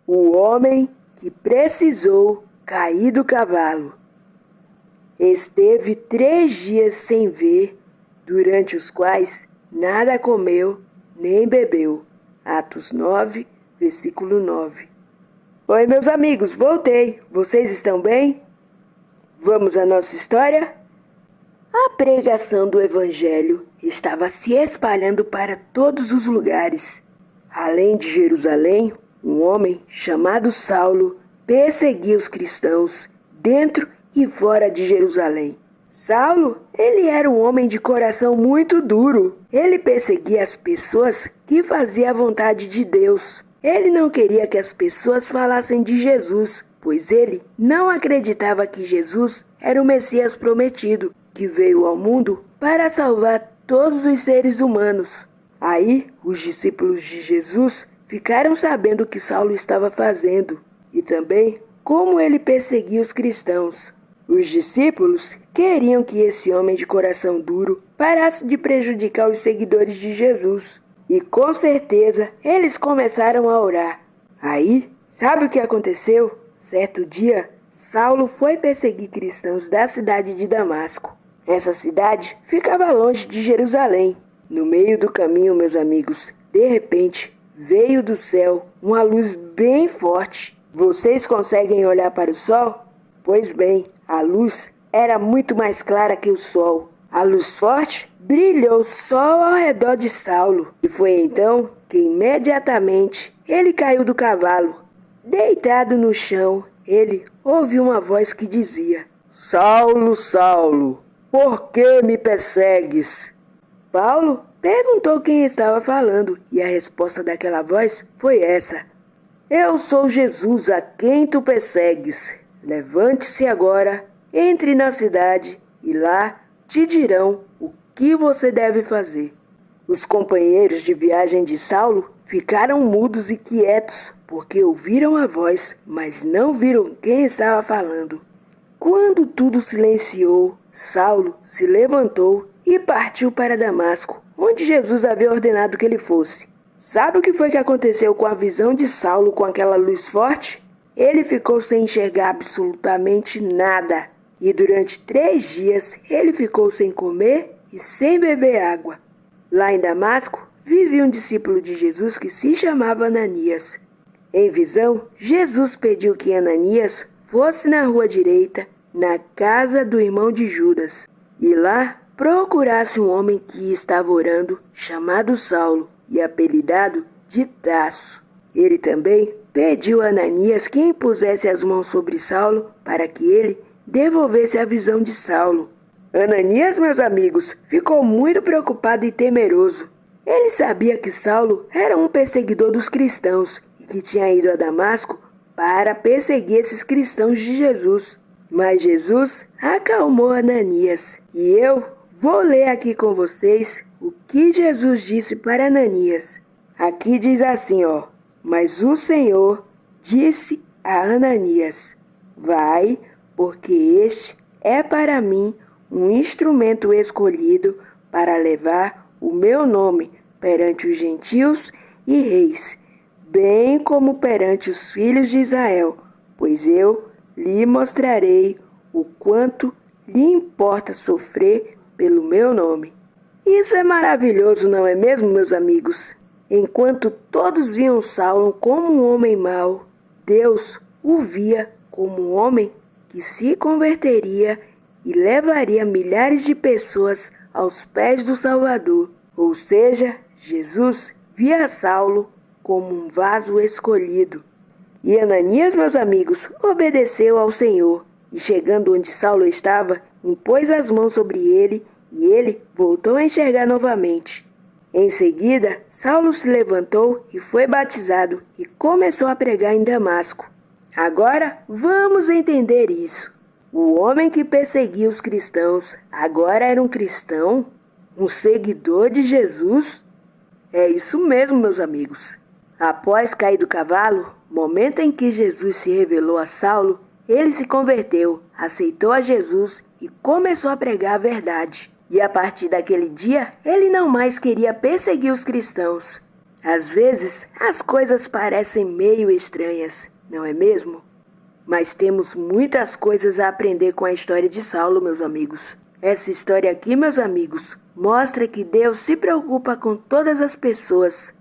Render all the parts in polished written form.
O homem que precisou cair do cavalo. Esteve 3 dias sem ver, durante os quais nada comeu nem bebeu. Atos 9, versículo 9. Oi, meus amigos, voltei. Vocês estão bem? Vamos à nossa história? A pregação do Evangelho estava se espalhando para todos os lugares. Além de Jerusalém, um homem chamado Saulo perseguia os cristãos dentro e fora de Jerusalém. Saulo, ele era um homem de coração muito duro. Ele perseguia as pessoas que faziam a vontade de Deus. Ele não queria que as pessoas falassem de Jesus, pois ele não acreditava que Jesus era o Messias prometido, que veio ao mundo para salvar todos os seres humanos. Aí, os discípulos de Jesus ficaram sabendo o que Saulo estava fazendo e também como ele perseguia os cristãos. Os discípulos queriam que esse homem de coração duro parasse de prejudicar os seguidores de Jesus. E com certeza eles começaram a orar. Aí, sabe o que aconteceu? Certo dia, Saulo foi perseguir cristãos da cidade de Damasco. Essa cidade ficava longe de Jerusalém. No meio do caminho, meus amigos, de repente, veio do céu uma luz bem forte. Vocês conseguem olhar para o sol? Pois bem, a luz era muito mais clara que o sol. A luz forte brilhou só ao redor de Saulo. E foi então que imediatamente ele caiu do cavalo. Deitado no chão, ele ouviu uma voz que dizia: Saulo, Saulo, por que me persegues? Paulo perguntou quem estava falando e a resposta daquela voz foi essa: Eu sou Jesus a quem tu persegues. Levante-se agora, entre na cidade e lá te dirão o que você deve fazer. Os companheiros de viagem de Saulo ficaram mudos e quietos, porque ouviram a voz, mas não viram quem estava falando. Quando tudo silenciou, Saulo se levantou e partiu para Damasco, onde Jesus havia ordenado que ele fosse. Sabe o que foi que aconteceu com a visão de Saulo com aquela luz forte? Ele ficou sem enxergar absolutamente nada. E durante 3 dias ele ficou sem comer e sem beber água. Lá em Damasco, vivia um discípulo de Jesus que se chamava Ananias. Em visão, Jesus pediu que Ananias fosse na rua direita, na casa do irmão de Judas, e lá procurasse um homem que estava orando, chamado Saulo e apelidado de Tarso. Ele também pediu a Ananias que impusesse as mãos sobre Saulo para que ele devolvesse a visão de Saulo. Ananias, meus amigos, ficou muito preocupado e temeroso. Ele sabia que Saulo era um perseguidor dos cristãos e que tinha ido a Damasco para perseguir esses cristãos de Jesus. Mas Jesus acalmou Ananias. E eu vou ler aqui com vocês o que Jesus disse para Ananias. Aqui diz assim, ó: Mas o Senhor disse a Ananias: Vai, porque este é para mim um instrumento escolhido para levar o meu nome perante os gentios e reis, bem como perante os filhos de Israel, pois eu lhe mostrarei o quanto lhe importa sofrer pelo meu nome. Isso é maravilhoso, não é mesmo, meus amigos? Enquanto todos viam Saulo como um homem mau, Deus o via como um homem que se converteria e levaria milhares de pessoas aos pés do Salvador. Ou seja, Jesus via Saulo como um vaso escolhido. E Ananias, meus amigos, obedeceu ao Senhor, e chegando onde Saulo estava, impôs as mãos sobre ele, e ele voltou a enxergar novamente. Em seguida, Saulo se levantou e foi batizado, e começou a pregar em Damasco. Agora, vamos entender isso. O homem que perseguia os cristãos agora era um cristão? Um seguidor de Jesus? É isso mesmo, meus amigos. Após cair do cavalo, momento em que Jesus se revelou a Saulo, ele se converteu, aceitou a Jesus e começou a pregar a verdade. E a partir daquele dia, ele não mais queria perseguir os cristãos. Às vezes, as coisas parecem meio estranhas, não é mesmo? Mas temos muitas coisas a aprender com a história de Saulo, meus amigos. Essa história aqui, meus amigos, mostra que Deus se preocupa com todas as pessoas,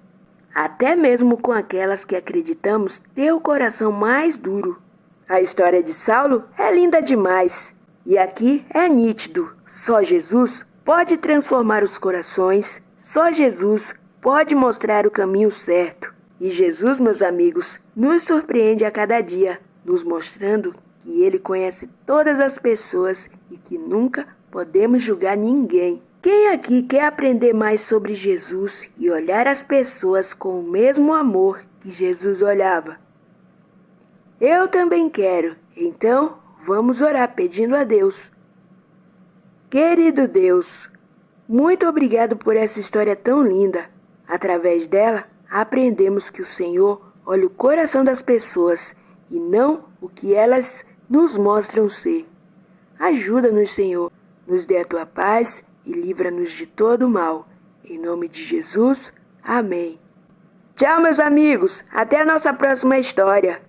até mesmo com aquelas que acreditamos ter o coração mais duro. A história de Saulo é linda demais. E aqui é nítido, só Jesus pode transformar os corações, só Jesus pode mostrar o caminho certo. E Jesus, meus amigos, nos surpreende a cada dia, nos mostrando que Ele conhece todas as pessoas e que nunca podemos julgar ninguém. Quem aqui quer aprender mais sobre Jesus e olhar as pessoas com o mesmo amor que Jesus olhava? Eu também quero, então vamos orar pedindo a Deus. Querido Deus, muito obrigado por essa história tão linda. Através dela, aprendemos que o Senhor olha o coração das pessoas e não o que elas nos mostram ser. Ajuda-nos, Senhor, nos dê a tua paz e livra-nos de todo o mal. Em nome de Jesus, amém. Tchau, meus amigos, até a nossa próxima história.